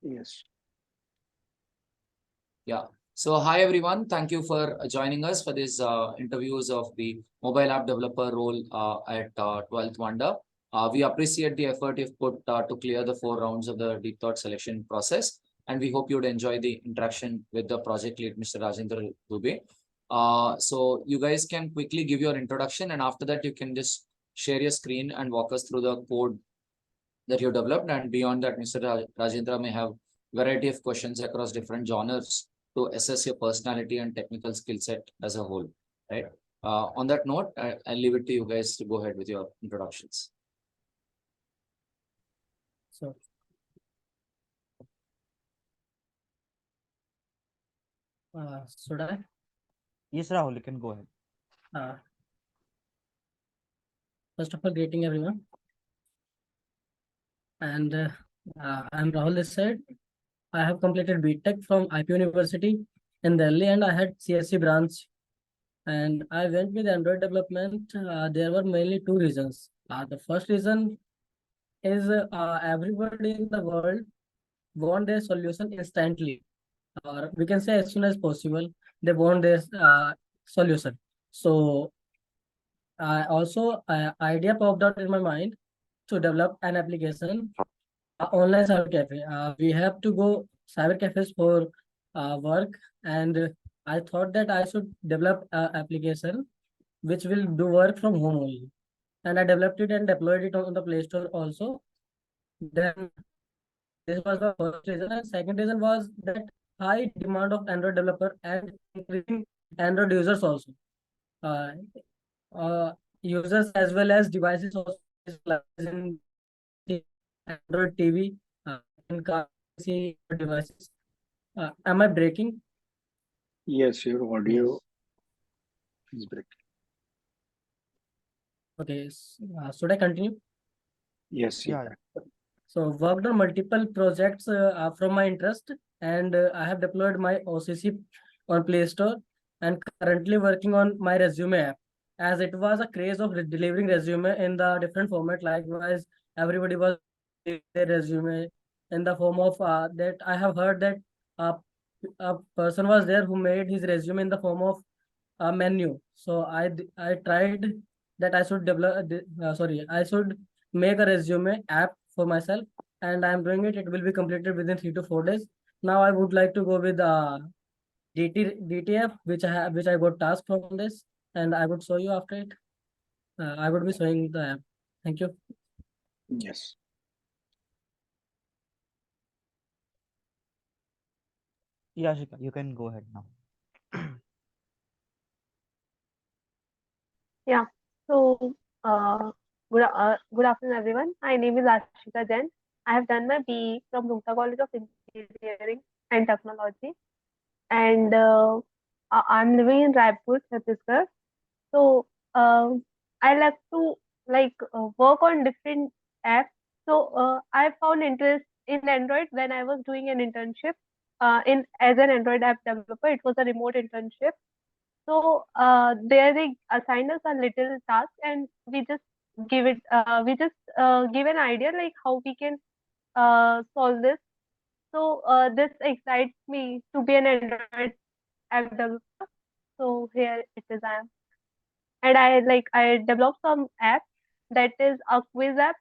Yes. Yeah. So hi everyone. Thank you for joining us for this interviews of the mobile app developer role at 12th Wonder. We appreciate the effort you've put to clear the 4 rounds of the deep thought selection process, and we hope you'd enjoy the interaction with the project lead, Mr. Rajendra Dubey. So you guys can quickly give your introduction, and after that you can just share your screen and walk us through the code that you developed. And beyond that, Mr. Rajendra may have variety of questions across different genres to assess your personality and technical skill set as a whole, right? On that note, I'll leave it to you guys to go ahead with your introductions. So, should I? Yes, Rahul, you can go ahead. First of all, greeting everyone. And I'm Rahul this side. I have completed BTech from IP University in Delhi, and I had CSC branch. And I went with Android development. There were mainly two reasons. The first reason is everybody in the world want their solution instantly, or we can say as soon as possible. They want their solution. So also idea popped out in my mind to develop an application, online cyber cafe. We have to go cyber cafes for work, and I thought that I should develop an application which will do work from home only. And I developed it and deployed it on the Play Store also. Then this was the first reason, and second reason was that high demand of Android developer and increasing Android users also. Uh, Users as well as devices also in Android TV, in car see devices. Am I breaking? Yes, your audio is breaking. Okay, should I continue? Yes, Yeah. So worked on multiple projects from my interest, and I have deployed my OCC on Play Store, and currently working on my resume app, as it was a craze of delivering resume in the different format. Likewise, everybody was their resume in the form of that. I have heard that uh, a person was there who made his resume in the form of a menu. So I tried that I should develop. I should make a resume app for myself, and I'm doing it. It will be completed within 3 to 4 days. Now I would like to go with DTF, which I got task from this, and I would show you after it. I would be showing the app. Thank you. Yes. Yeah, Anshika, you can go ahead now. Yeah. So, good afternoon, everyone. My name is Anshika Jain. I have done my BE from Rungta College of Engineering and Technology, and I'm living in Raipur, Chhattisgarh. So, I like to work on different apps. So, I found interest in Android when I was doing an internship in as an Android app developer. It was a remote internship. So there they assign us a little task, and we just give an idea like how we can solve this. So this excites me to be an Android app developer. So here it is I am. And I developed some app that is a quiz app,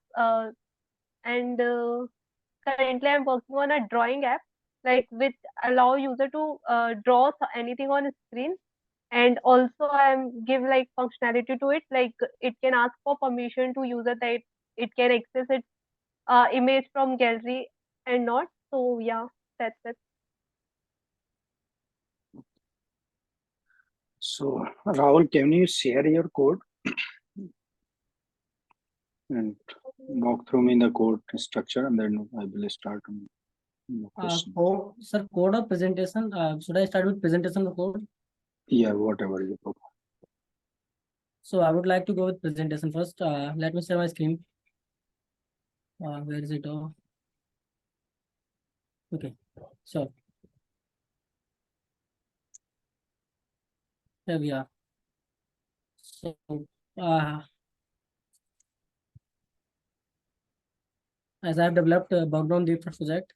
and currently I'm working on a drawing app like which allow user to draw anything on a screen, and also I'm give like functionality to it, like it can ask for permission to user that it can access its image from gallery and not. So yeah, that's it. So, Rahul, can you share your code and walk through me the code structure, and then I will start on the question. Sir, code of presentation. Should I start with presentation of code? Yeah, whatever you propose. So I would like to go with presentation first. Let me share my screen. Where is it? Oh, okay. So here we are. So as I have developed a background deep project,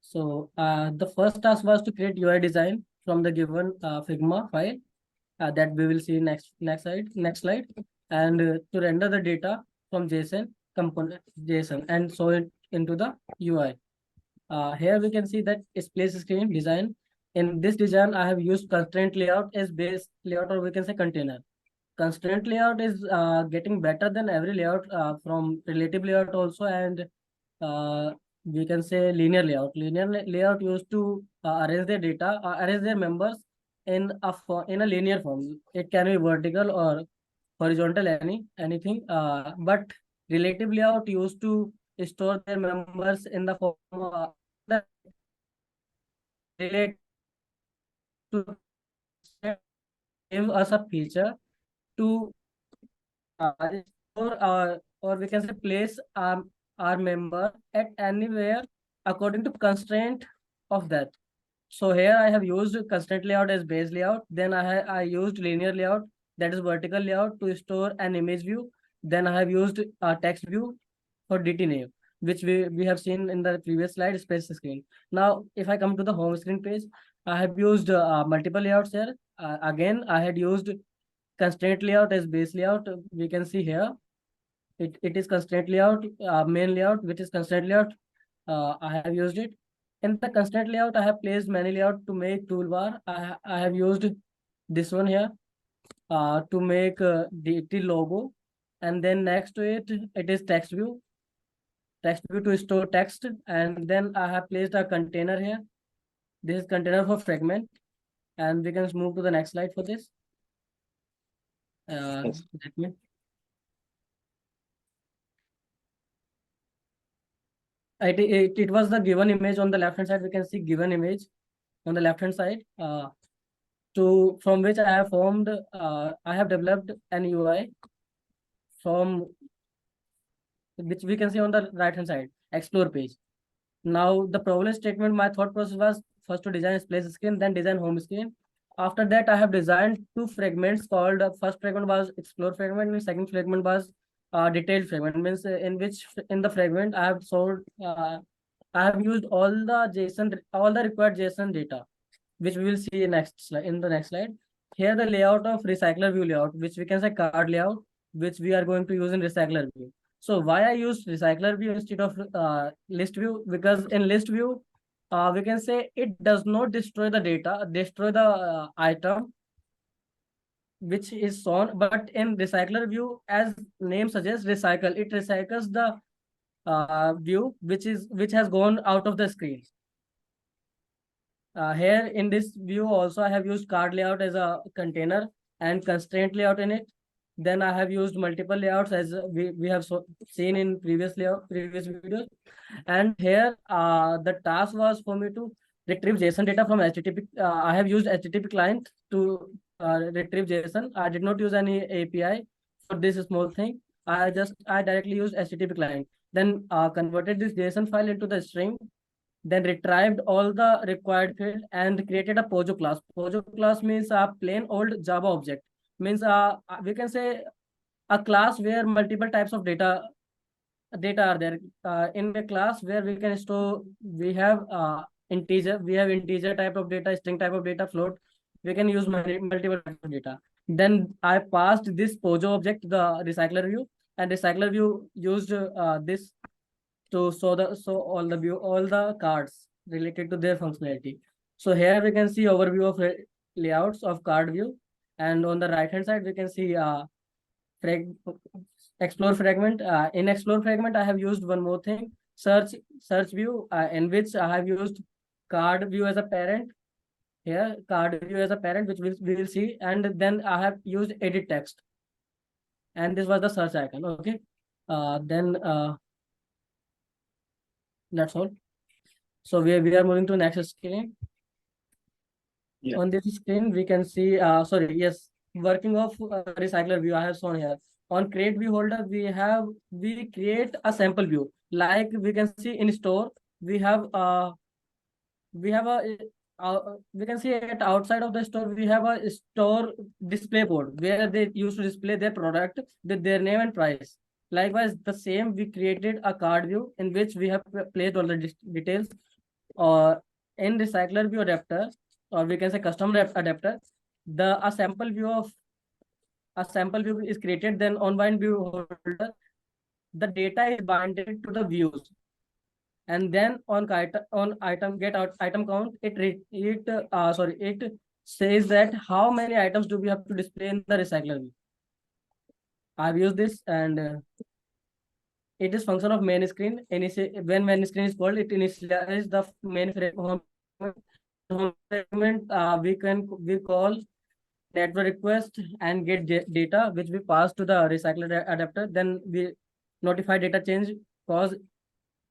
So the first task was to create UI design from the given Figma file that we will see next slide, and to render the data from JSON component JSON and show it into the UI. Here we can see that display screen design. In this design, I have used constraint layout as base layout, or we can say container. Constraint layout is getting better than every layout from relative layout also, and we can say linear layout. Layout used to arrange their data, arrange their members in a linear form. It can be vertical or horizontal, anything. But relative layout used to store their members in the form that relate to give us a feature to store or we can say place our member at anywhere according to constraint of that. So here I have used constraint layout as base layout. Then I used linear layout, that is vertical layout, to store an image view. Then I have used a text view for DT name, which we have seen in the previous slide, space screen. Now, if I come to the home screen page, I have used multiple layouts here. Again, I had used constraint layout as base layout. We can see here it is constraint layout, main layout, which is constraint layout. I have used it. In the constraint layout, I have placed many layout to make toolbar. I have used this one here to make the logo, and then next to it, it is text view to store text, and then I have placed a container here. This is container for fragment, and we can move to the next slide for this. Yes. Let me. It was the given image on the left hand side. We can see given image on the left hand side. From which I have formed. I have developed an UI from which we can see on the right hand side. Explore page. Now the problem statement. My thought process was first to design splash screen, then design home screen. After that, I have designed two fragments called. First fragment was explore fragment, and second fragment was detailed fragment. Means in which in the fragment I have sold. I have used all the required JSON data, which we will see in the next slide. Here the layout of recycler view layout, which we can say card layout, which we are going to use in recycler view. So why I use recycler view instead of list view? Because in list view, we can say it does not destroy the data, destroy the item which is shown, but in recycler view, as name suggests, recycle, it recycles the view which has gone out of the screen. Here in this view also I have used card layout as a container and constraint layout in it. Then I have used multiple layouts as we have seen in previous videos. And here the task was for me to retrieve JSON data from HTTP. I have used HTTP client to retrieve JSON. I did not use any API for this small thing. I directly used HTTP client. Then converted this JSON file into the string, then retrieved all the required field and created a Pojo class. Pojo class means a plain old Java object. Means we can say a class where multiple types of data are there. In a class where we can store, we have integer type of data, string type of data, float. We can use multiple types of data. Then I passed this Pojo object to the recycler view, and recycler view used this to show all the cards related to their functionality. So here we can see overview of layouts of card view, and on the right hand side we can see explore fragment. In explore fragment, I have used one more thing, search view, in which I have used card view as a parent. Here, card view as a parent, which we will see, and then I have used edit text, and this was the search icon. Okay, then that's all. So we are moving to next screen. Yeah. On this screen, we can see, working of recycler view I have shown here. On create view holder, we create a sample view. Like we can see in store, we have a we can see at outside of the store, we have a store display board where they used to display their product with their name and price. Likewise, the same, we created a card view in which we have placed all the details. or in recycler view adapter, or we can say custom adapter, a sample view is created. Then on one view holder, the data is binded to the views, and then on item get out item count, it says that how many items do we have to display in the recycler view. I've used this, and it is function of main screen. When main screen is called, it initializes the main fragment. We call network request and get data which we pass to the recycler adapter. Then we notify data change, cause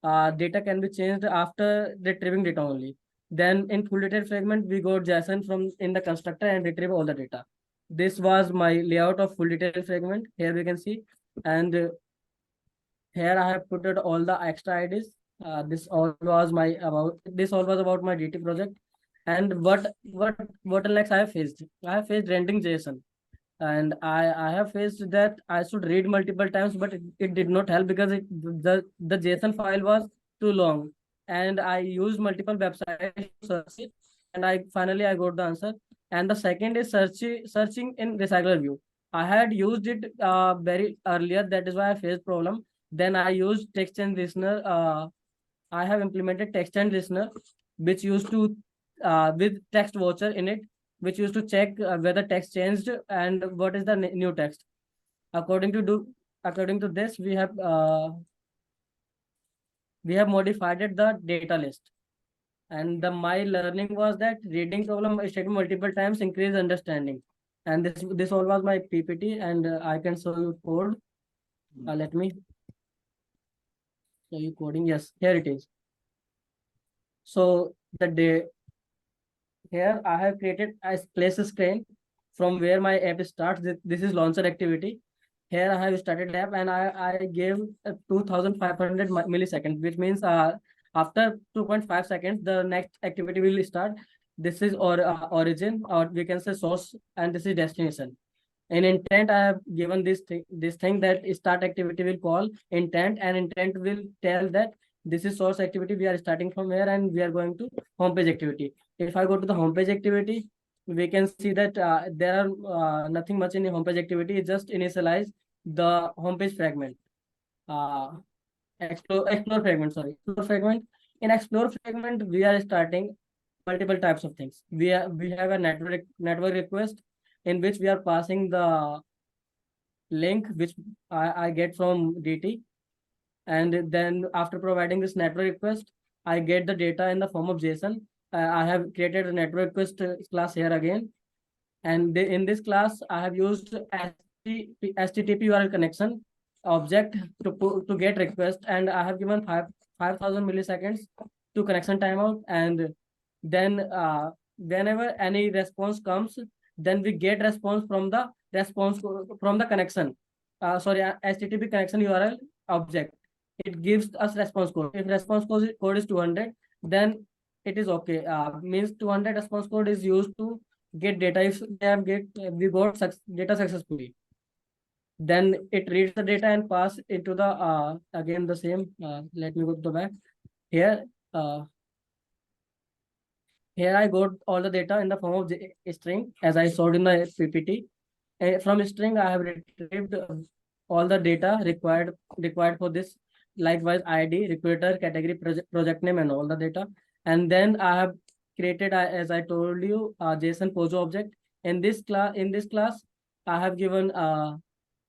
data can be changed after retrieving data only. Then in full detail fragment, we got JSON from in the constructor and retrieve all the data. This was my layout of full detail fragment. Here we can see, and here I have put all the extra IDs. This all was about my DT project. And what bottlenecks I have faced? I have faced rendering JSON, and I have faced that I should read multiple times, but it did not help because the JSON file was too long, and I used multiple websites to search it, and I finally got the answer. And the second is searching in recycler view. I had used it very earlier, that is why I faced problem. Then I used text and listener. I have implemented text and listener, which used to with text watcher in it, which used to check whether text changed and what is the new text. According to this, we have modified the data list. And my learning was that reading problem statement multiple times increase understanding. And this all was my PPT, and I can show you code. Let me show you coding. Yes, here it is. So here I have created a place screen from where my app starts. This is launcher activity. Here I have started app, and I gave 2500 milliseconds, which means after 2.5 seconds, the next activity will start. This is origin, or we can say source, and this is destination. In intent, I have given this thing that start activity will call intent, and intent will tell that this is source activity. We are starting from here, and we are going to homepage activity. If I go to the homepage activity, we can see that there are nothing much in the homepage activity. It just initialize the homepage fragment. Explore fragment. Sorry, explore fragment. In explore fragment, we are starting multiple types of things. We have a network request in which we are passing the link which I get from DT. And then after providing this network request, I get the data in the form of JSON. I have created a network request class here again. And in this class, I have used HTTP URL connection object to get request. And I have given 5,000 milliseconds to connection timeout. And then whenever any response comes, then we get response from the connection. HTTP connection URL object. It gives us response code. If response code is 200, then it is okay. Means 200 response code is used to get data. If we got data successfully, then it reads the data and pass into the again the same. Let me go to the back here. Here I got all the data in the form of string, as I showed in the PPT. From string, I have retrieved all the data required for this. Likewise, ID, recruiter, category, project name, and all the data. And then I have created, as I told you, a JSON POSO object. In this class, I have given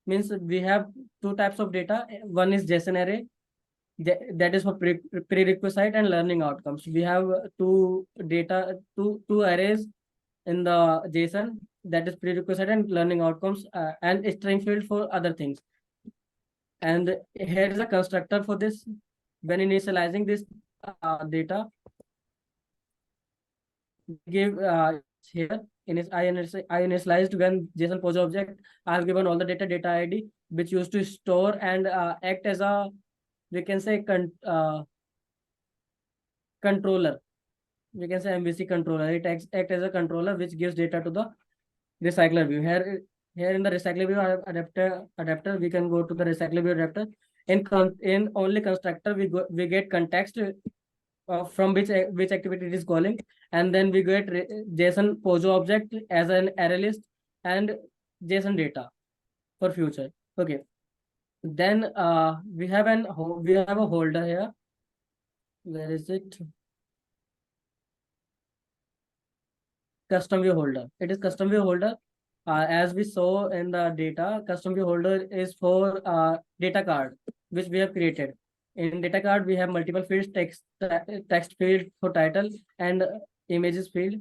means we have two types of data. One is JSON array, that is for prerequisite and learning outcomes. We have two arrays in the JSON, that is prerequisite and learning outcomes, and string field for other things. And here is a constructor for this. When initializing this data, give here I initialized when JSON POSO object. I have given all the data ID, which used to store and act as a, we can say, controller. We can say MVC controller. It acts as a controller which gives data to the recycler view. Here in the recycler view adapter, we can go to the recycler view adapter. In only constructor, we get context from which activity it is calling, and then we get JSON POSO object as an array list and JSON data for future. Okay. Then we have a holder here. Where is it? Custom view holder. It is custom view holder. As we saw in the data, custom view holder is for data card, which we have created. In data card, we have multiple fields, text field for title and images field.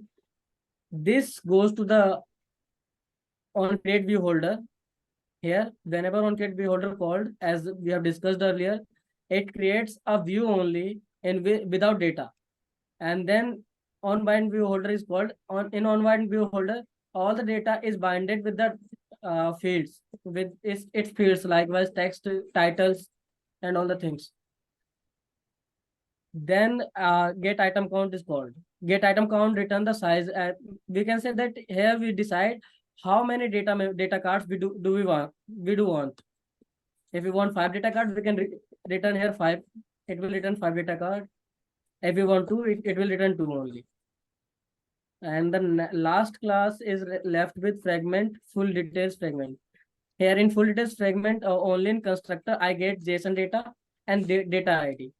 This goes to the on create view holder. Here, whenever on create view holder called, as we have discussed earlier, it creates a view only without data. And then on bind view holder is called. On bind view holder, all the data is binded with the fields, with its fields, likewise text, titles, and all the things. Then get item count is called. Get item count return the size. We can say that here we decide how many data cards we want. If we want 5 data cards, we can return here 5. It will return 5 data cards. If we want 2, it will return 2 only. And the last class is left with fragment, full details fragment. Here in full details fragment, only in constructor, I get JSON data and data ID.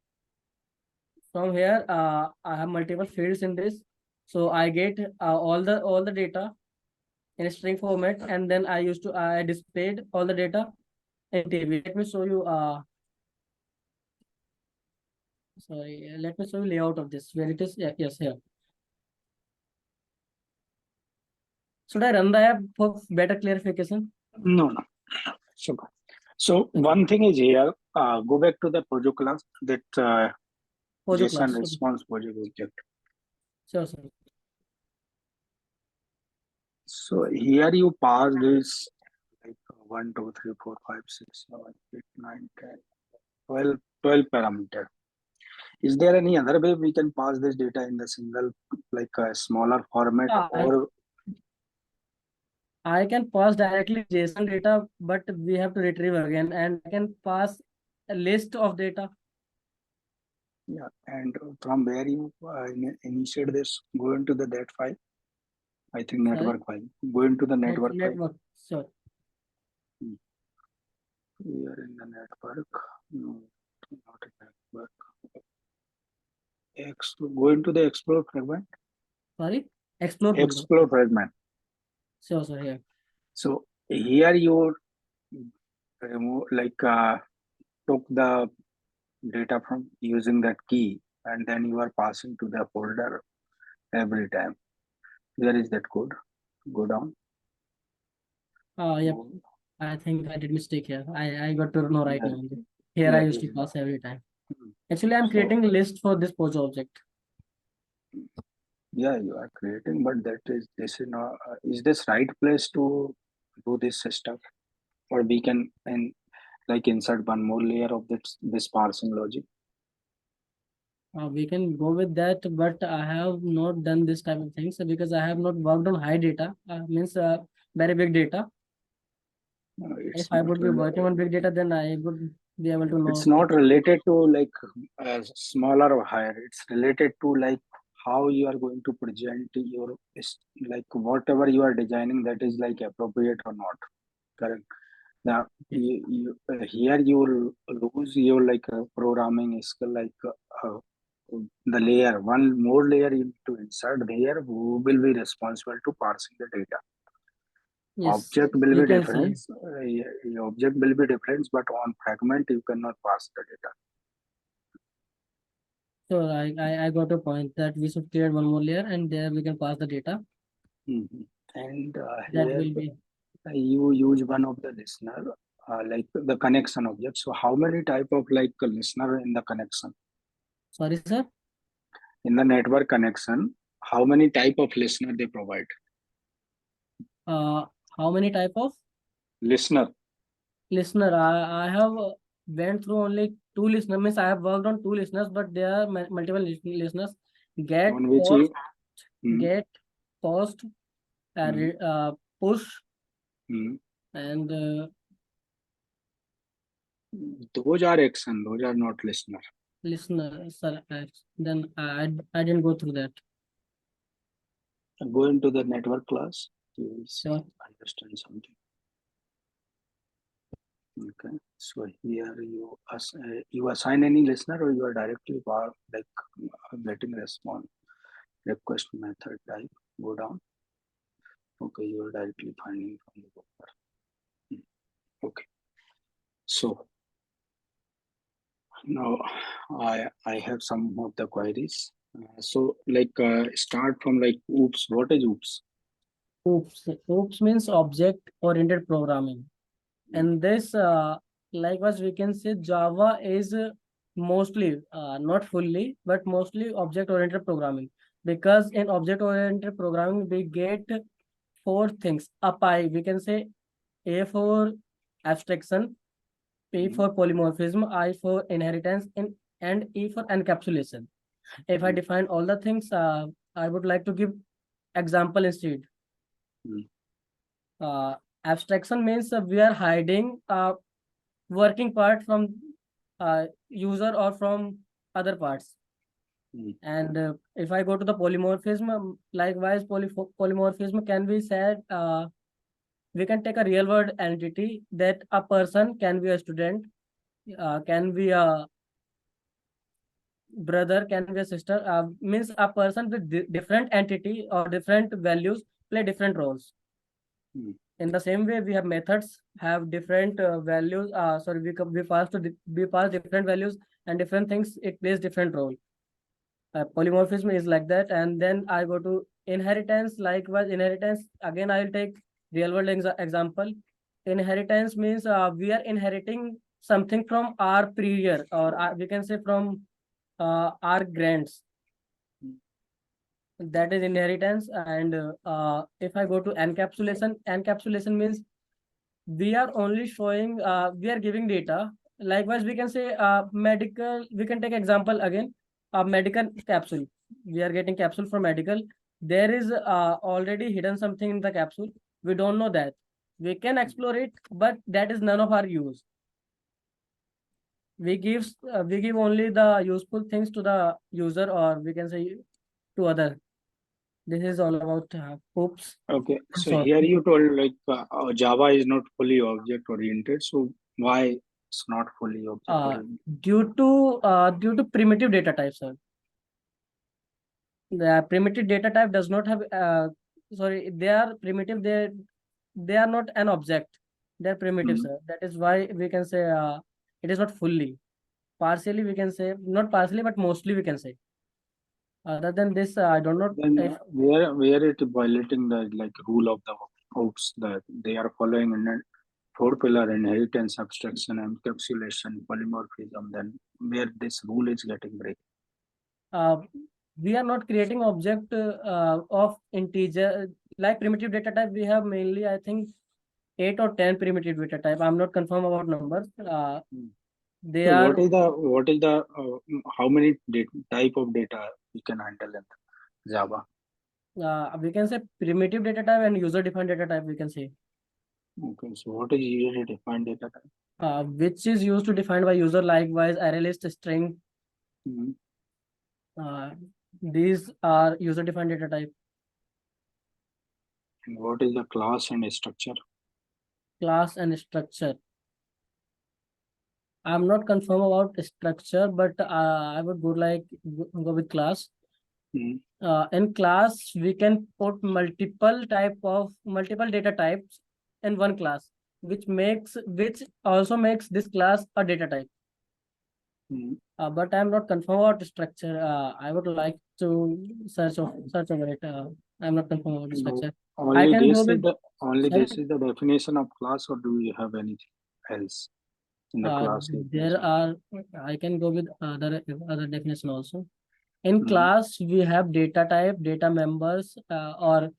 From here, I have multiple fields in this. So I get all the data in a string format, and then I displayed all the data in table. Let me show you let me show you layout of this, where it is. Yeah, yes, here. Should I run the app for better clarification? No. Super. So one thing is here, go back to the project class, that Project JSON class. response project object. Sure, sir. So here you pass this like 1, 2, 3, 4, 5, 6, 7, 8, 9, 10, 12 parameter. Is there any other way we can pass this data in the single, like a smaller format, or I can pass directly JSON data, but we have to retrieve again, and I can pass a list of data. yeah, and from where you initiate this, go into the that file. I think network file. Go into the network file. Sure. We are in the network. No, not a network. Go into the explore fragment. Sorry, explore. Explore fragment. Sure, sir. Here. So here you remove, like took the data from using that key, and then you are passing to the folder every time. Where is that code? Go down. Yep. I think I did mistake here. I got to know right now. Here I used to pass every time. Actually, I'm creating a list for this POSO object. Yeah, you are creating, but this is not. Is this right place to do this stuff, or we can like insert one more layer of this parsing logic? We can go with that, but I have not done this type of things because I have not worked on high data. Means very big data. If I would be working on big data, then I would be able to know. It's not related to like smaller or higher. It's related to like how you are going to present your, like whatever you are designing, that is like appropriate or not. Correct. Now here you will lose your like programming skill, like the layer, one more layer you need to insert there, who will be responsible to parsing the data. Yes, Object will be different. Object will be different, but on fragment you cannot pass the data. So I got a point that we should create one more layer, and there we can pass the data. And that here will be. You use one of the listener, like the connection object. So how many type of like listener in the connection? Sorry, sir. In the network connection, how many type of listener they provide? How many type of listener? I have went through only 2 listeners. Means I have worked on 2 listeners, but there are multiple listeners. Get post, get post, push, and those are action. Those are not listener. listener, sir, then I didn't go through that. Go into the network class, you will Sure. understand something. Okay, so here you assign any listener, or you are directly getting response request method type. Go down. Okay, you are directly finding from the broker. Okay, so now I have some of the queries. Start from like oops. What is oops? Oops means object oriented programming. And this, likewise, we can say Java is mostly, not fully, but mostly object-oriented programming. Because in object-oriented programming, we get four things. A pie, we can say A for abstraction, P for polymorphism, I for inheritance, and E for encapsulation. If I define all the things, I would like to give example instead. Uh, Abstraction means we are hiding working part from user or from other parts. And if I go to the polymorphism, likewise, polymorphism can be said, we can take a real world entity that a person can be a student, can be a brother, can be a sister, means a person with different entity or different values play different roles. In the same way, we have methods have different values. Sorry, we pass different values and different things. It plays different role. Polymorphism is like that, and then I go to inheritance. Likewise, inheritance again. I will take real world example. Inheritance means we are inheriting something from our prior, or we can say from our grands. That is inheritance. And if I go to encapsulation means we are only showing, we are giving data. Likewise, we can say medical, we can take example again, a medical capsule. We are getting capsule from medical. There is already hidden something in the capsule. We don't know that. We can explore it, but that is none of our use. We give only the useful things to the user, or we can say to other. This is all about hoops. Okay, so So, here you told Java is not fully object oriented. So why it's not fully object oriented? due to primitive data types, sir. The primitive data type does not have, sorry, they are primitive. They are not an object. They're primitive, sir. That is why we can say it is not fully. Partially, we can say, not partially, but mostly we can say. Other than this, I don't know Then if where it violating the like rule of the OOPS that they are following in a four pillar inheritance, abstraction, encapsulation, polymorphism. Then where this rule is getting break. uh, we are not creating object of integer like primitive data type. We have mainly, I think, 8 or 10 primitive data type. I'm not confirm about numbers. They So are, what is the how many type of data you can handle in Java? we can say primitive data type and user defined data type, we can say, Okay, so what is user defined data type? which is used to define by user, likewise array list, string. Mhm. These are user defined data type. And what is the class and structure? Class and structure, I'm not confirm about structure, but I would go with class. Mhm. In class, we can put multiple data types in one class, which also makes this class a data type. Mhm. But I'm not confirm about structure. I would like to search over it. I'm not confirm about the No, structure. I only can go this is with, sorry. this is the definition of class, or do you have anything else in the class There definition? are, I can go with other definition also. In Mhm. class, we have data type, data members, or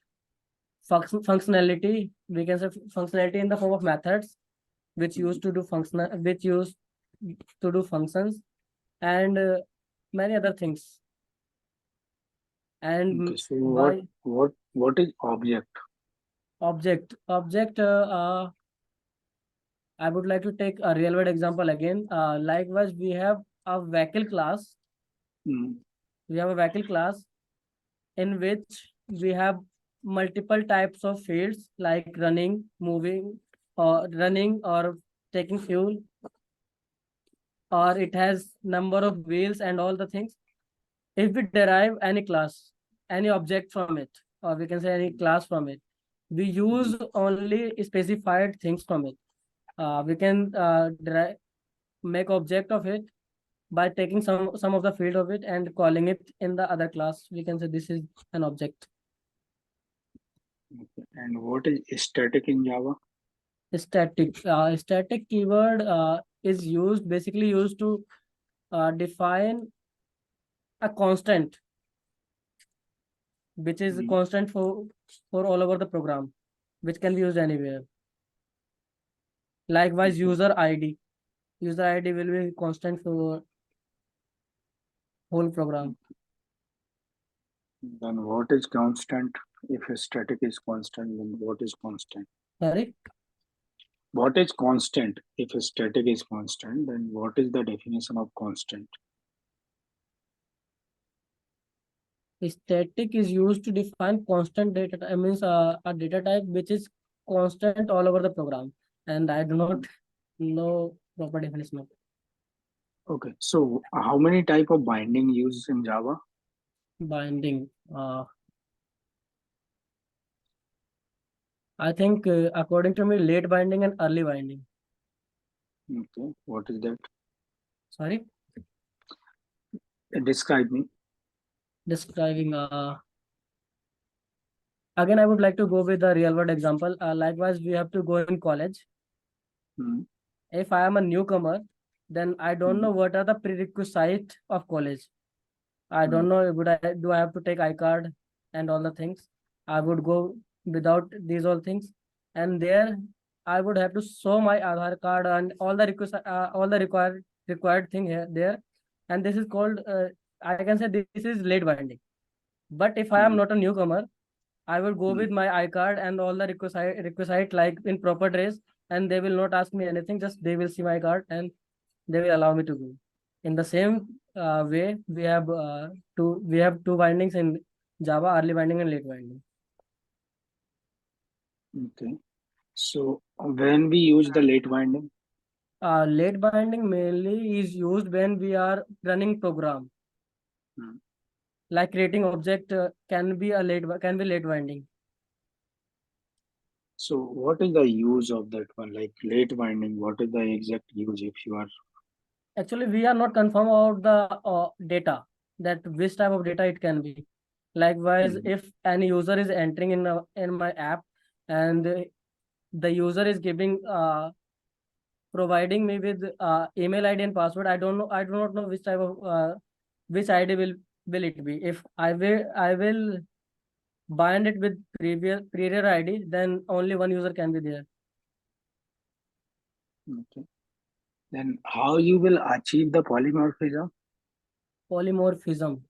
functionality. We can say functionality in the form of methods, which used to do which used to do functions, and many other things. And Okay, so by what is object? object, I would like to take a real world example again. Likewise, we have a vehicle class. Hmm. We have a vehicle class in which we have multiple types of fields like running, moving, or running, or taking fuel, or it has number of wheels and all the things. If we derive any class, any object from it, or we can say any class from it, we use only specified things from it. We can make object of it by taking some of the field of it and calling it in the other class. We can say this is an object. Okay. And what is static in Java? Static keyword is basically used to define a constant, which is Hmm. constant for all over the program, which can be used anywhere. Likewise, Okay. user ID will be constant for whole program. Then what is constant? If static is constant, then what is constant? Sorry, What is constant? If static is constant, then what is the definition of constant? static is used to define constant data. I means a data type which is constant all over the program, and I do not know proper definition of it. Okay. So how many type of binding used in Java? Binding. I think according to me, late binding and early binding. Okay. What is that? Sorry, Describe me. describing. Again, I would like to go with a real world example. Likewise, we have to go in college. Hmm. If I am a newcomer, then I don't Hmm. know what are the prerequisites of college. I Hmm. don't know do I have to take iCard and all the things. I would go without these all things, and there I would have to show my Aadhaar card and all the required thing here there, and this is called I can say this is late binding. But if I am Hmm. not a newcomer, I will go Hmm. with my iCard and all the requisite like in proper dress, and they will not ask me anything. Just they will see my card and they will allow me to go. In the same way, we have two bindings in Java: early binding and late binding. Okay. So when we use the late binding, Late binding mainly is used when we are running program. hmm. Like creating object can be late binding. So what is the use of that one? Like late binding, what is the exact use if you are? Actually, we are not confirm about the data, that which type of data it can be. Likewise, Hmm. if any user is entering in my app, and the user is providing me with email ID and password, I do not know which type of which ID will it be. If I will bind it with prior ID, then only one user can be there. Okay. Then how you will achieve the polymorphism? Polymorphism.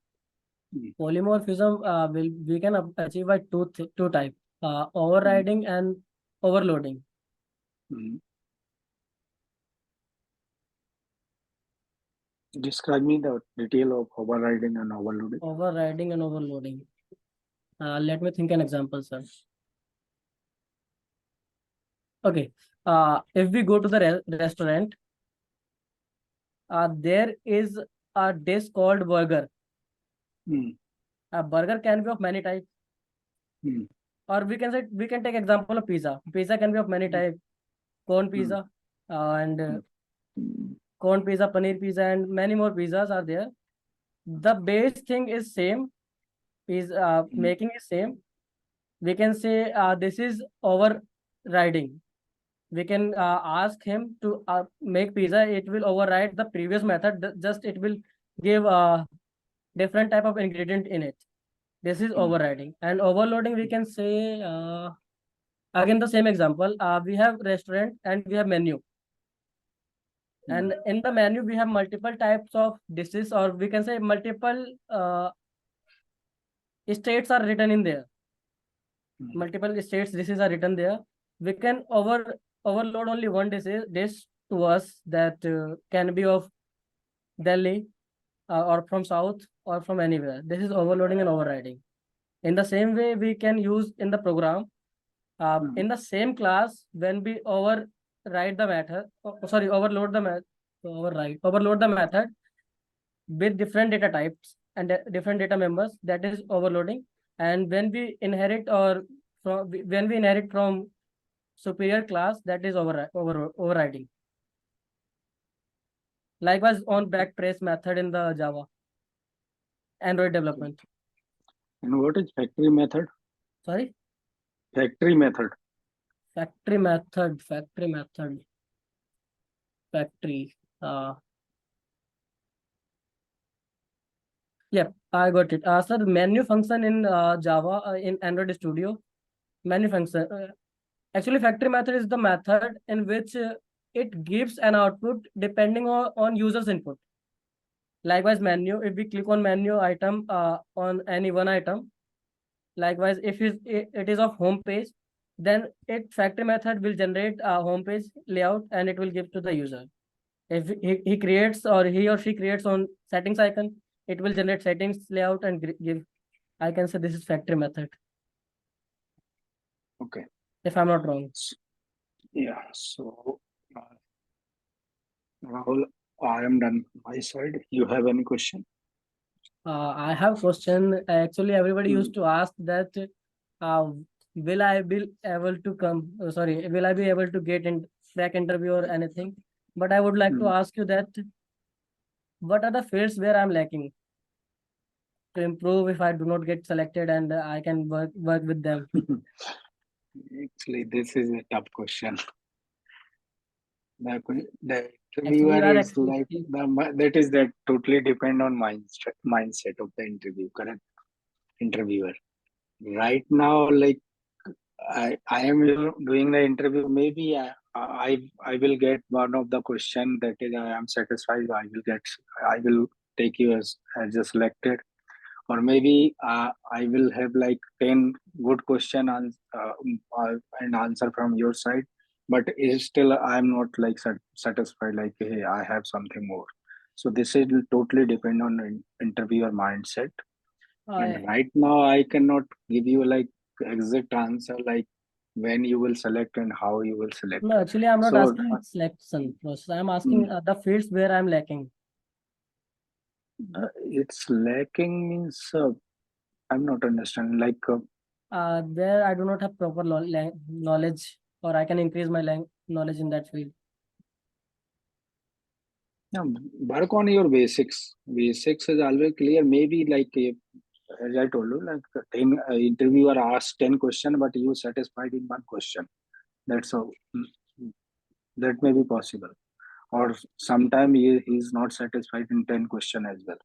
Hmm. Polymorphism we can achieve by two type, Hmm. overriding and overloading. Hmm. Describe me the detail of overriding and overloading. Overriding and overloading. Let me think an example, sir. Okay. If we go to the restaurant, there is a dish called burger. Hmm. A burger can be of many types, Hmm. or we can take example of pizza. Pizza can be of many types: corn Hmm. pizza, and Hmm. corn pizza, paneer pizza, and many more pizzas are there. The base thing is same. Is Hmm. making is same. We can say this is overriding. We can ask him to make pizza. It will override the previous method. Just it will give a different type of ingredient in it. This is Hmm. overriding. And overloading, we can say again the same example. We have restaurant and we have menu. Hmm. And in the menu, we have multiple types of dishes, or we can say multiple states are written in there. Hmm. Multiple states dishes are written there. We can overload only one dish to us that can be of Delhi, or from South, or from anywhere. This is overloading and overriding. In the same way, we can use in the program, in the same class, when we override the method, sorry, overload the method with different data types and different data members, that is overloading. And when we inherit from superior class, that is overriding. Likewise on backtrace method in the Java Android development. And what is factory method? Sorry, Factory method. factory method, factory. Yeah, I got it. Sir, menu function in Java, in Android Studio, menu function. Actually, factory method is the method in which it gives an output depending on user's input. Likewise, menu, if we click on menu item on any one item, likewise, if it is of home page, then it factory method will generate a home page layout and it will give to the user. If he creates, or he or she creates on settings icon, it will generate settings layout and give. I can say this is factory method, Okay. if I'm not wrong. Yeah. So, Rahul, I am done my side. You have any question? I have question. Actually, everybody Hmm. used to ask that, uh, will I be able to come? Sorry, will I be able to get in back interview or anything? But I would like to ask you that, what are the fields where I'm lacking to improve if I do not get selected, and I can work with them? Actually, this is a tough question. The Actually, you interviewer are is like that totally depend on mindset of the interview, correct? Interviewer. Right now, like I am doing the interview. Maybe I will get one of the question that is I am satisfied. I will take you as a selected, or maybe I will have like 10 good question and answer from your side, but is still I'm not like satisfied. Like, hey, I have something more. So this is totally depend on interviewer mindset. And I right now, I cannot give you like exact answer like when you will select and how you will select. No, actually, I'm not So asking selection process. I'm asking mm, the fields where I'm lacking. it's lacking means I'm not understanding. Like Where I do not have proper knowledge, or I can increase my knowledge in that field. yeah, work on your basics. Basics is always clear. Maybe like as I told you, like 10 interviewer asked 10 question, but you satisfied in one question. That's how that may be possible. Or sometime he's not satisfied in 10 question as well.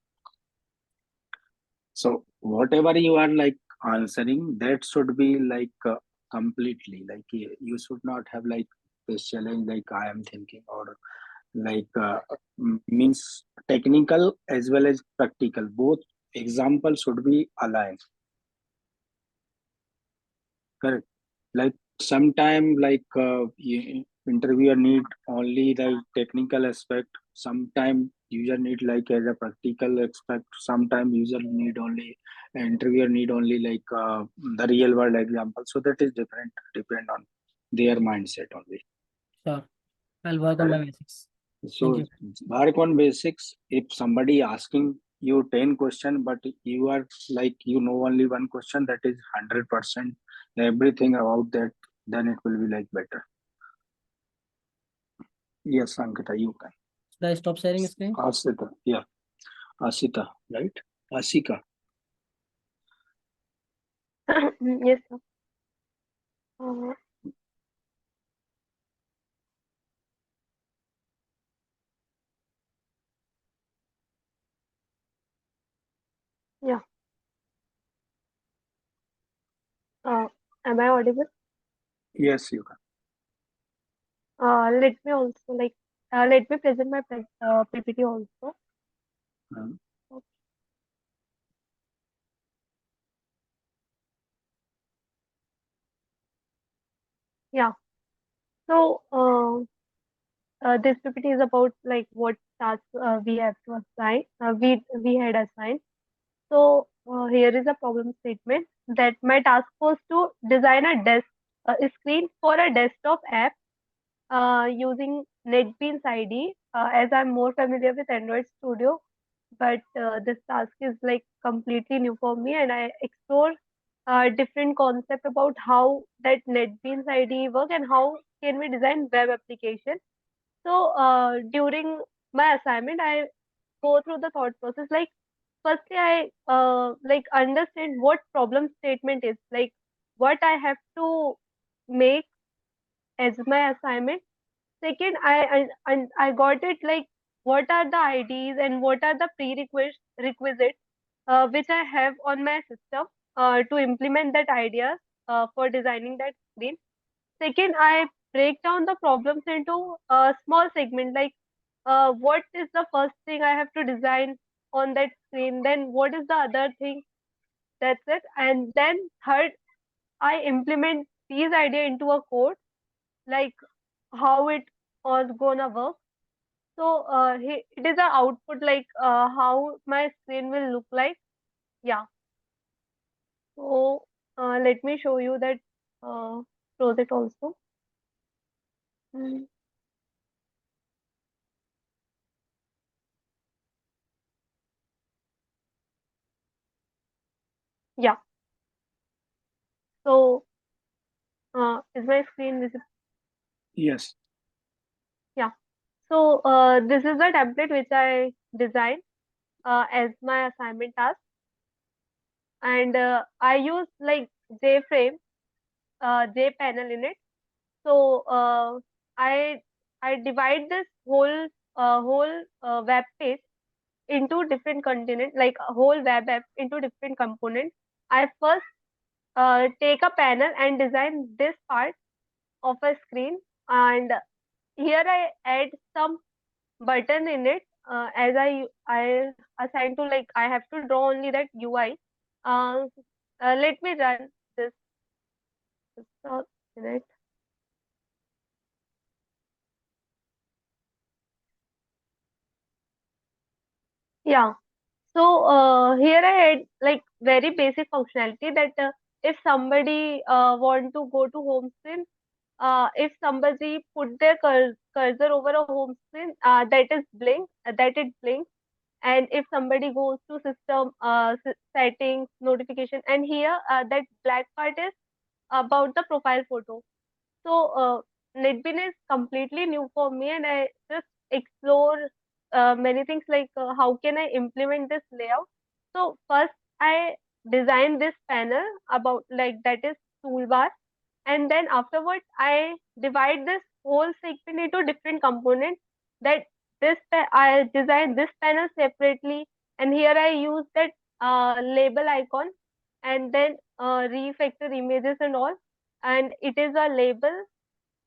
So whatever you are like answering, that should be like completely like you should not have like this challenge like I am thinking, or like means technical as well as practical. Both examples should be aligned. Correct. Like sometime like interviewer need only the technical aspect. Sometime user need like as a practical aspect. Sometime user need only interviewer need only like the real world example. So that is different, depend on their mindset only. Sure, I'll work on my Correct. basics. Thank So you. work on basics. If somebody asking you 10 question, but you are like you know only one question, that is 100% everything about that, then it will be like better. Yes, Ankita, you can. Should I stop sharing screen? Asita, yeah, Asita, right? Asika. Yes, sir. Uh, yeah. Uh, am I audible? Yes, you can. Let me also let me present my PPT also. Hmm. Yeah. So this PPT is about like what tasks we have to assign. We had assigned. So here is a problem statement that my task was to design a screen for a desktop app using Netbeans IDE, as I'm more familiar with Android Studio, but this task is like completely new for me, and I explore different concept about how that Netbeans IDE work and how can we design web application. So during my assignment, I go through the thought process. Like firstly, I like understand what problem statement is, like what I have to make as my assignment. Second, I got it, like what are the IDs and what are the requisites which I have on my system to implement that idea for designing that screen. Second, I break down the problems into a small segment, like what is the first thing I have to design on that screen, then what is the other thing, that's it. And then third, I implement these idea into a code, like how it was gonna work. So it is a output, like how my screen will look like. Yeah. So let me show you that uh, project also. Mm, yeah. So is my screen visible? Yes. Yeah. So this is the template which I designed as my assignment task, and I use like JFrame, JPanel in it. So I I divide this whole web page into different components, like a whole web app into different components. I first take a panel and design this part of a screen, and here I add some button in it, as I assign to, like I have to draw only that UI. Uh, Let me run this just a minute. Yeah. So here I had like very basic functionality that if somebody want to go to home screen, if somebody put their cursor over a home screen, that is blink, that it blinks. And if somebody goes to system settings, notification, and here that black part is about the profile photo. So Netbean is completely new for me, and I just explore many things, like how can I implement this layout. So first I design this panel about, like that is toolbar, and then afterwards I divide this whole segment into different components. That I design this panel separately, and here I use that label icon, and then refactor images and all, and it is a label.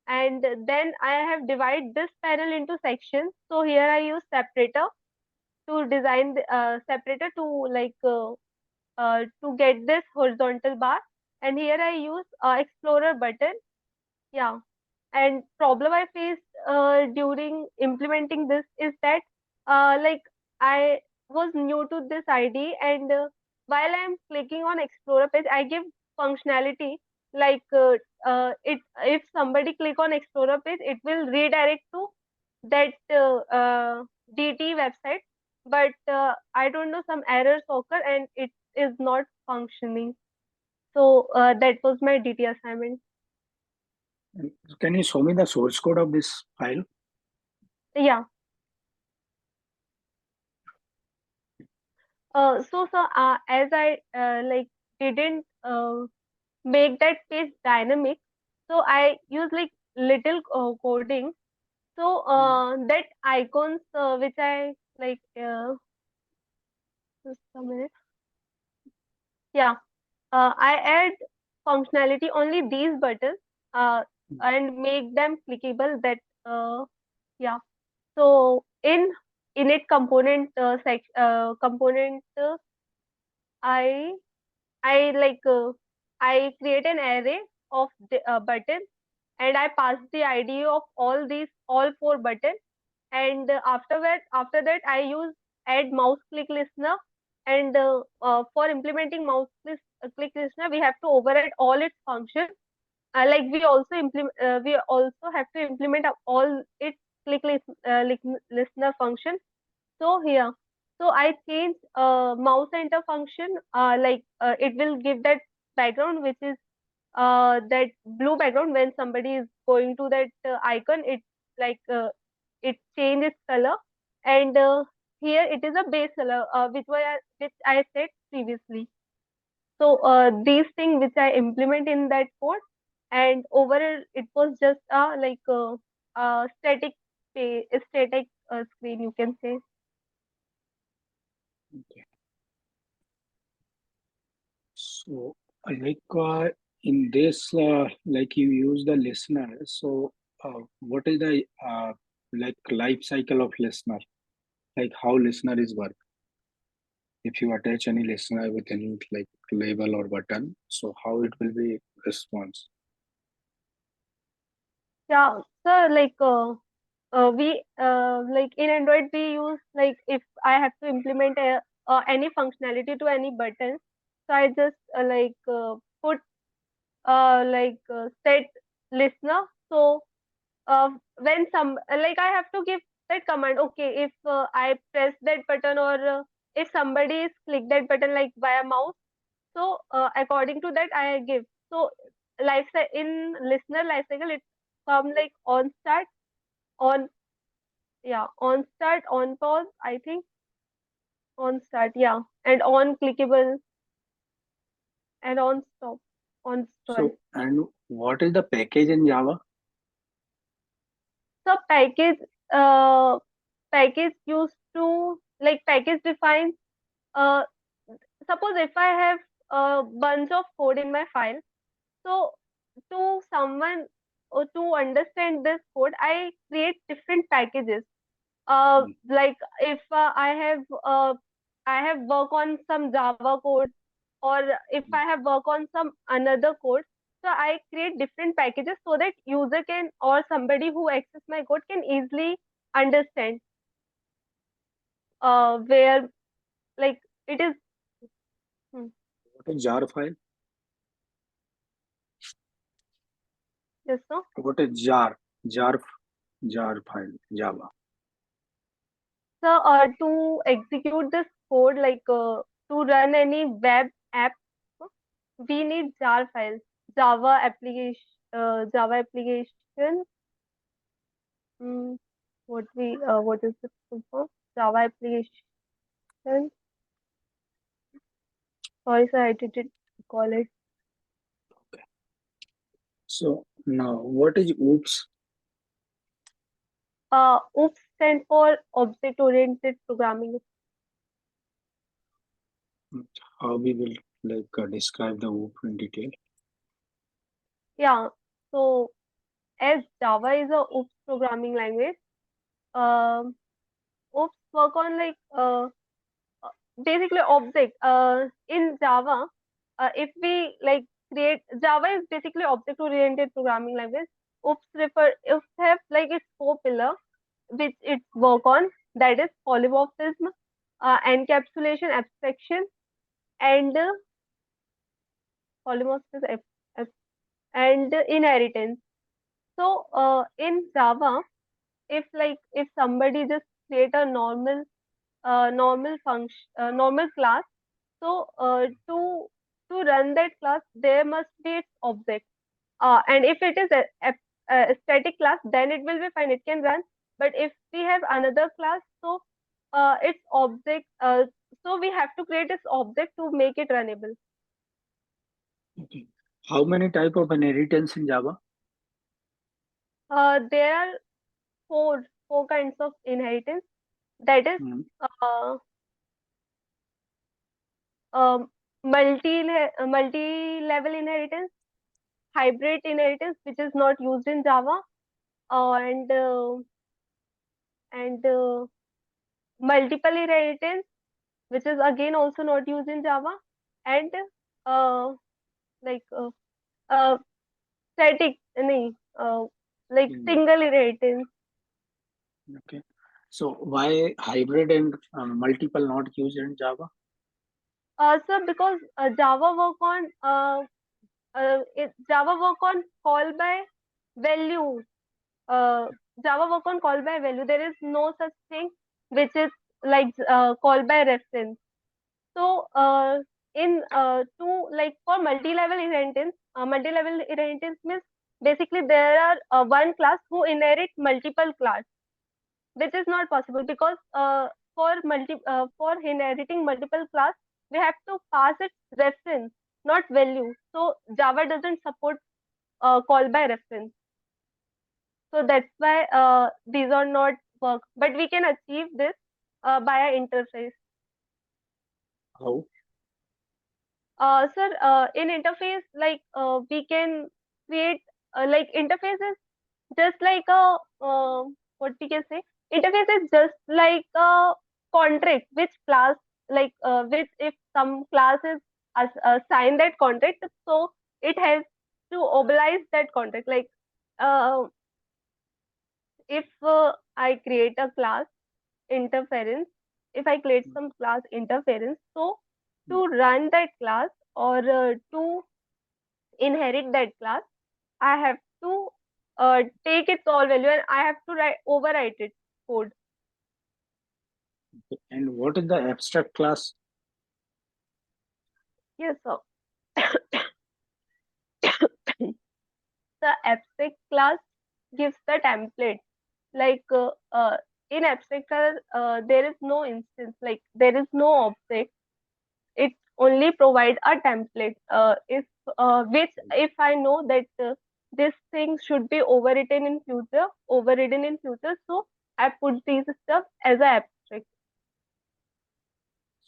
And then I have divided this panel into sections. So here I use separator to design the separator to to get this horizontal bar, and here I use explorer button. Yeah. And problem I faced during implementing this is that like I was new to this ID, and while I'm clicking on Explorer page, I give functionality, like it if somebody click on Explorer page, it will redirect to that DT website. But I don't know, some errors occur and it is not functioning. So that was my DT assignment. And can you show me the source code of this file? Yeah. As I like didn't make that page dynamic, so I use like little coding. So that icons which I like just a minute. Yeah, I add functionality only these buttons and make them clickable. That yeah. So in init component component, I I like I create an array of the button, and I passed the IDE of all four buttons. And after that, I use add mouse click listener. And for implementing click listener, we have to override all its functions. Like we also have to implement all its listener function. So here, so I change mouse enter function. It will give that background, which is that blue background. When somebody is going to that icon, like uh, it changes color. And here it is a base color, which I said previously. So these things which I implement in that code, and overall it was just a static screen, you can say. Okay. So, in this, like you use the listener. So, what is the like life cycle of listener? Like how listener is work? If you attach any listener with any like label or button, so how it will be response? Yeah, so we like in Android we use, like if I have to implement any functionality to any button, so I just put set listener. So when I have to give that command. Okay, if I press that button, or if somebody is click that button like via mouse, so according to that I give. So in listener life cycle, it come like on start, on on start, on pause, I think. On start, yeah, and on clickable, and on stop, on sorry. So, and what is the package in Java? So uh package used to, like, package defines, uh suppose if I have a bunch of code in my file, so to someone or to understand this code, I create different packages. Like if I have work on some Java code, or if I have work on some another code, so I create different packages so that user can, or somebody who access my code can easily understand where, like, it is. Hmm, What is jar file? yes, no. What is jar jar file Java? So to execute this code, to run any web app, we need jar files, Java application. Mm, what is the full form? Java application. Sorry, sir, I didn't call it. So now, what is OOPS? OOPS stand for Object Oriented Programming. How we will describe the OOP in detail? Yeah. So as Java is a OOPS programming language, um, OOPS work on uh, basically object. In Java, if we create, Java is basically object oriented programming language. OOPS have like its four pillar which it work on, that is polymorphism, encapsulation, abstraction, and polymorphism and inheritance. So in Java, if somebody just create a normal class, so to run that class, there must be its object. And if it is a static class, then it will be fine, it can run. But if we have another class, so its object, so we have to create its object to make it runnable. Okay. How many type of inheritance in Java? There are four kinds of inheritance. That is Hmm. uh, um, multi-level inheritance, hybrid inheritance, which is not used in Java, and multiple inheritance, which is again also not used in Java, and uh, like uh, uh, static, nahi, like Mm. single inheritance. Okay. So why hybrid and multiple not used in Java? So because Java work on call by value. Uh, Java work on call by value. There is no such thing which is like call by reference. So in to like for multi-level inheritance means basically there are one class who inherit multiple class, which is not possible because for inheriting multiple class we have to pass its reference, not value. So Java doesn't support call by reference. So that's why these are not work, but we can achieve this via interface. How? Sir, in interface, like we can create like interfaces just like a what we can say. Interface is just like a contract, which class like which if some class is assign that contract, so it has to oblige that contract. Like uh, if I create a class interference, if I create some class interference, so to run that class or to inherit that class, I have to take its all value and I have to overwrite it code. Okay. And what is the abstract class? Yes, so the abstract class gives the template. Like in abstract class, there is no instance, like there is no object. It only provide a template. If which if I know that this thing should be overridden in future, so I put these stuff as a abstract.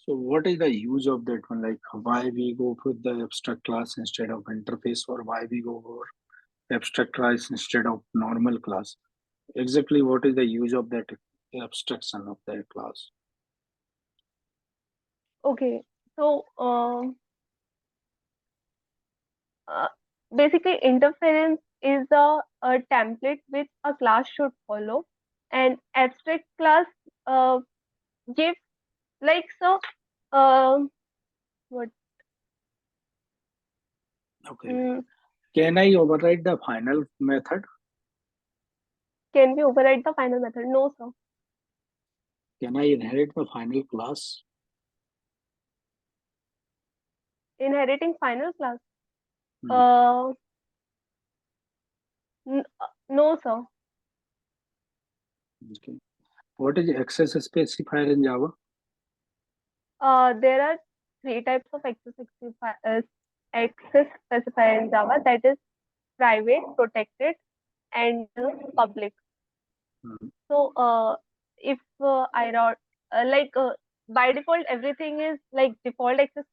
So what is the use of that one? Like why we go with the abstract class instead of interface, or why we go for abstract class instead of normal class? Exactly what is the use of that abstraction of that class? Okay, so uh, basically interference is a template which a class should follow, and abstract class uh, give like so what Okay. mm, Can I override the final method? can we override the final method? No, sir. Can I inherit the final class? Inheriting final class. Hmm. Uh, no, sir. Okay. What is access specifier in Java? There are three types of access specifier in Java. That is private, protected, and public. Hmm. So, if I wrote like by default, everything is like default access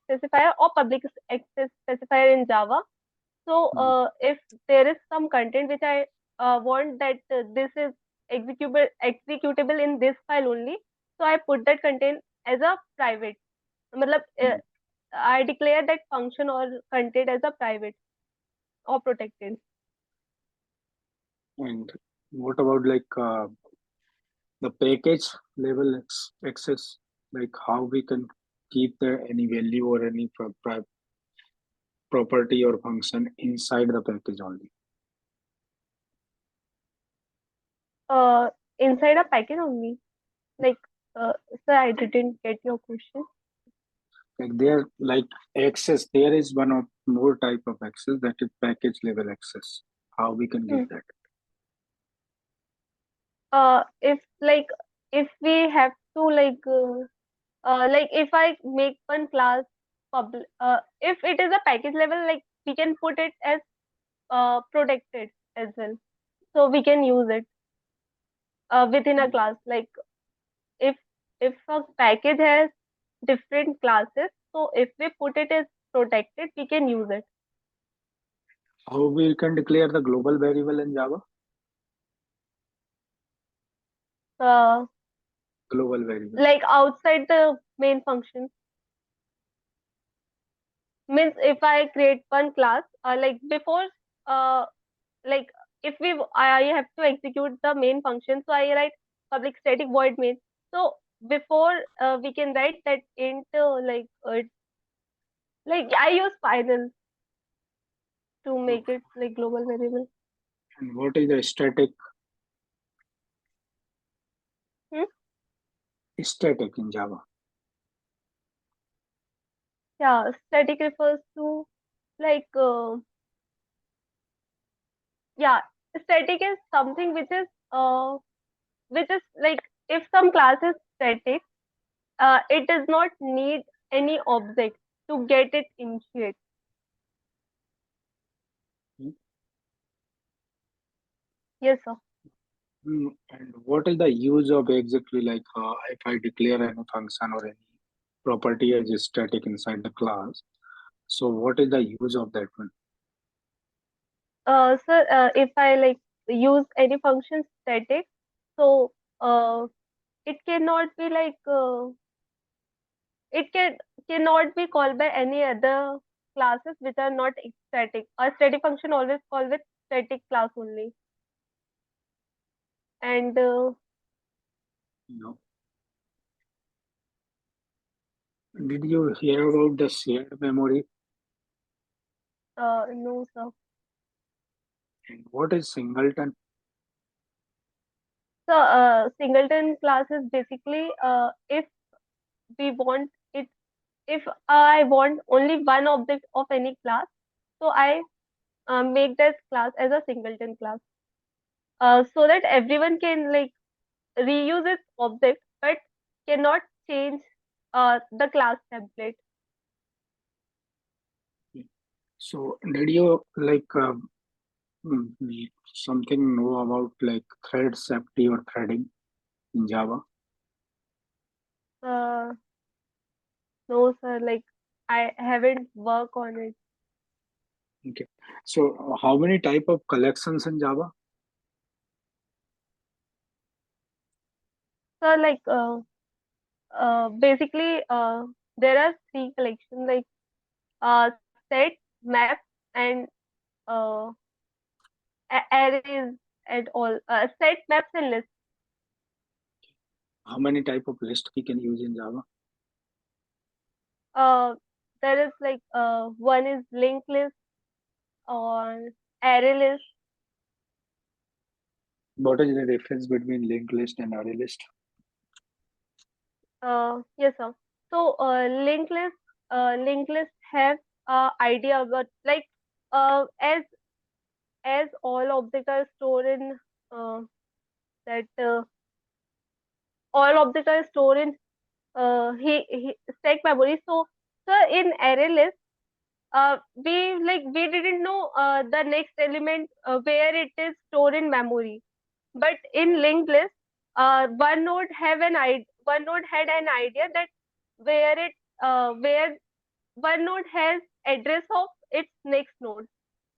specifier or public access specifier in Java. So, Hmm. if there is some content which I want that this is executable in this file only, so I put that content as a private. मतलब, Hmm. I declare that function or content as a private or protected. And what about like the package level access? Like how we can keep the any value or any property or function inside the package only? Uh, Inside a package only. Like, sir, I didn't get your question. Like there, like access, there is one of more type of access, that is package level access. How we can Hmm. give that? If like if we have to like if I make one class public, if it is a package level, like we can put it as protected as well, so we can use it within a class. Like if a package has different classes, so if we put it as protected, we can use it. How we can declare the global variable in Java? Uh, Global variable. like outside the main function. Means if I create one class, like before uh, like if I have to execute the main function, so I write public static void main. So before we can write that int like I use final to make it like global variable. And what is the static? Hmm? Static in Java. Yeah, static refers to like yeah, static is something which is like if some class is static, it does not need any object to get it initiate. Hmm. Yes, sir. And what is the use of exactly like if I declare any function or any property as static inside the class? So what is the use of that one? Sir, if I like use any function static, so it cannot be like it cannot be called by any other classes which are not static. A static function always called with static class only. And No. Did you hear about the shared memory? no, sir. And what is singleton? So singleton class is basically if we want it, if I want only one object of any class, so I make that class as a singleton class, so that everyone can like reuse its object but cannot change the class template. So did you like something know about like thread safety or threading in Java? Uh, no, sir. Like I haven't worked on it. Okay. So how many type of collections in Java? So like basically there are three collections like set, map, and uh, arrays and all. Set, maps, and lists. How many type of list we can use in Java? Uh, there is like one is linked list or array list. What is the difference between linked list and array list? Yes, sir. So linked list have idea about like uh, as as all objects are stored in uh, that all objects are stored in stack memory. So in array list, we didn't know the next element where it is stored in memory. But in linked list, one node had an idea that where one node has address of its next node.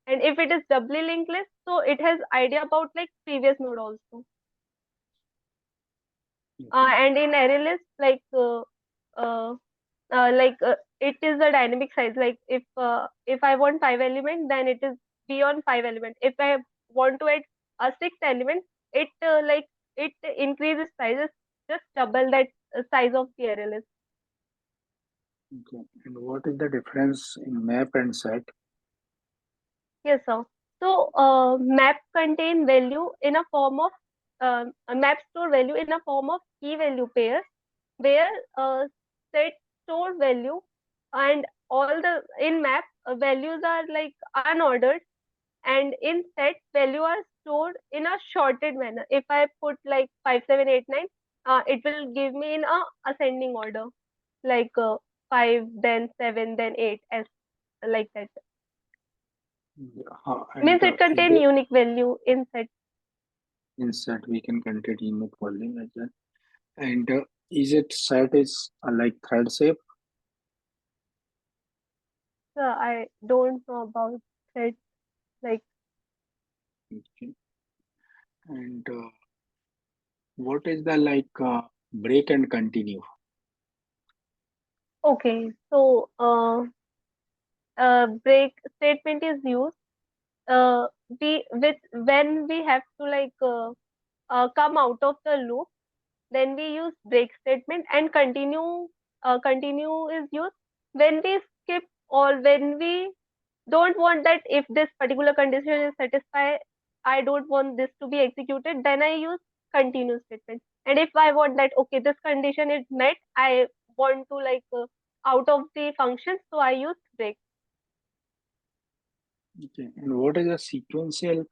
And if it is doubly linked list, so it has idea about like previous node also. Okay. And in array list, uh, it is a dynamic size. Like if I want 5 element, then it is beyond 5 element. If I want to add a sixth element, it it increases sizes just double that size of the array list. Okay. And what is the difference in map and set? Yes, sir. So map contain value in a form of a map store value in a form of key value pairs, where set store value and all the in map values are like unordered, and in set value are stored in a sorted manner. If I put like 5789, it will give me in a ascending order, like 5 then 7 then 8 as like that. And Means it is contain there unique value in set. in set we can contain unique volume as well? And is it set is like thread safe? So I don't know about set. Like Okay. And what is the like break and continue? okay, so break statement is used when we have to come out of the loop, then we use break statement, and continue is used when we skip, or when we don't want that if this particular condition is satisfied, I don't want this to be executed, then I use continue statement. And if I want that, okay, this condition is met, I want to out of the function, so I use break. Okay. And what is a sequential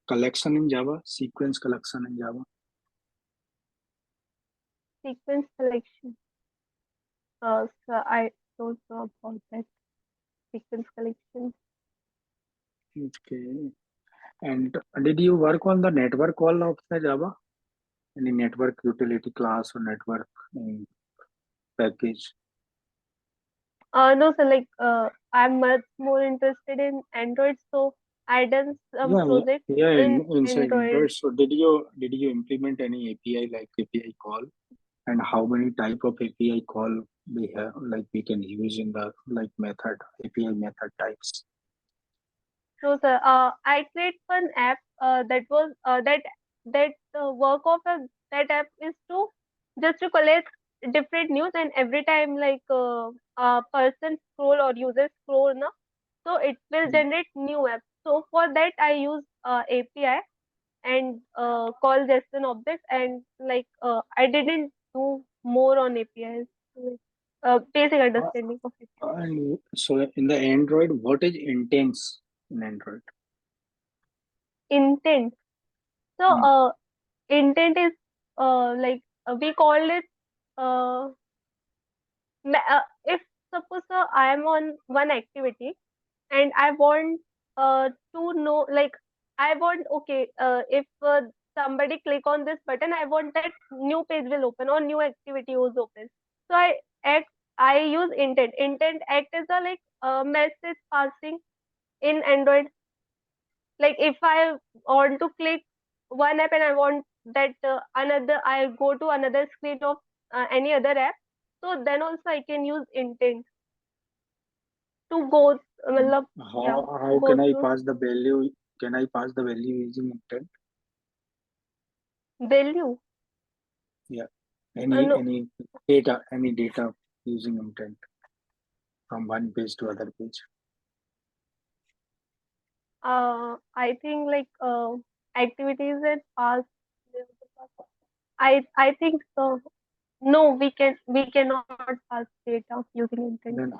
collection in Java? Sequence collection in Java. Sequence selection. So I don't know about that sequence collection. Okay. And did you work on the network call of the Java? Any network utility class or network package? No, so I'm much more interested in Android, so I done some Yeah, projects yeah, in inside Android. Android. So did you implement any API like API call? And how many type of API call we have, like we can use in the like method API method types? So, sir, I create one app that was that work of that app is to just to collect different news, and every time a person scroll or user scroll, na, so it will Mm. generate new app. So for that I use API and call JSON object, and I didn't do more on APIs. Basic Uh, understanding of it. and so in the Android, what is intents in Android? Intent. So Mm. intent is we call it uh, if suppose I am on one activity, and I want to know, I want, okay, if somebody click on this button, I want that new page will open or new activity was open. So act I use intent act as a message passing in Android. Like if I want to click one app and I want that another, I go to another screen of any other app, so then also I can use intent to go And yeah, how go can I through pass the value? Can I pass the value using intent? value. Yeah. No, Any data using intent from one page to other page. I think activities and past. I think so. No, we cannot pass data using intent.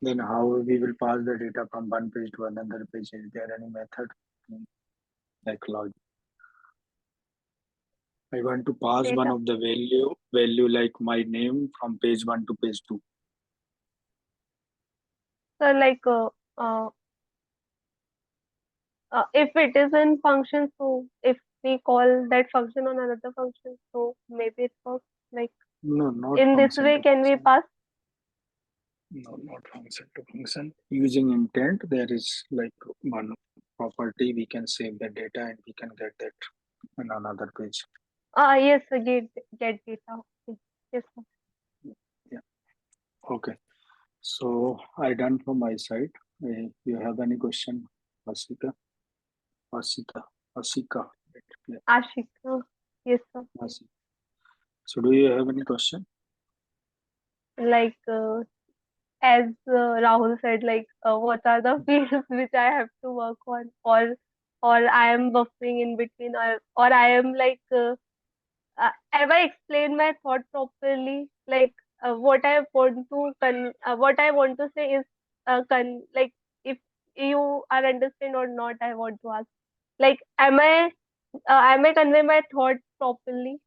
Then how we will pass the data from one page to another page? Is there any method like log? I want to pass one Data. of the value like my name from page one to page two. So uh, if it is in function, so if we call that function on another function, so maybe it works. Like No, not in this function way, to can we function. pass? No, not function to function. Using intent, there is like one property we can save the data and we can get that on another page. Yes, get data. Okay. Yes, sir. Yeah. Okay. So I done from my side. You have any question, Asika? Asika. Asika. Yeah, Ashik. Yes, sir. Asika. So do you have any question? Like as Rahul said, what are the fields which I have to work on, or I am buffering in between, or I am have I explained my thought properly? What I want to say is if you are understand or not, I want to ask. Like, am I convey my thought properly?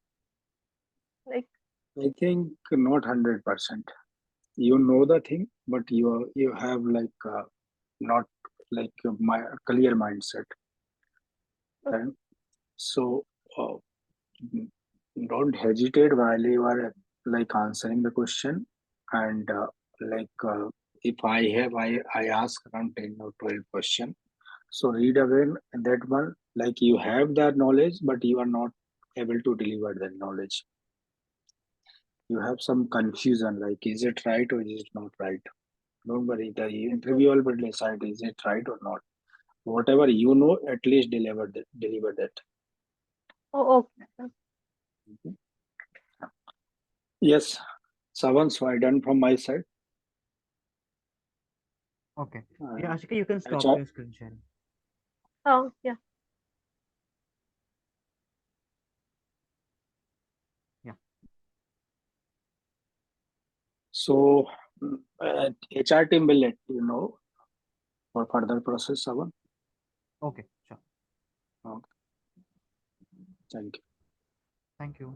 Like, I think not 100%. You know the thing, but you have not like my clear mindset. And so uh, don't hesitate while you are like answering the question. And if I ask around 10 or 12 question, so read again that one, like you have that knowledge but you are not able to deliver that knowledge. You have some confusion, like is it right or is it not right? Don't worry, the interviewer will decide is it right or not. Whatever you know, at least deliver that. Oh, okay, sir. Yes, Savan, so I done from my side. Okay. Yeah, And Ashika, you can stop HR. your screen sharing. Oh, yeah. Yeah. So HR team will let you know for further process, Savan. Okay, sure. Okay. Thank you. Thank you.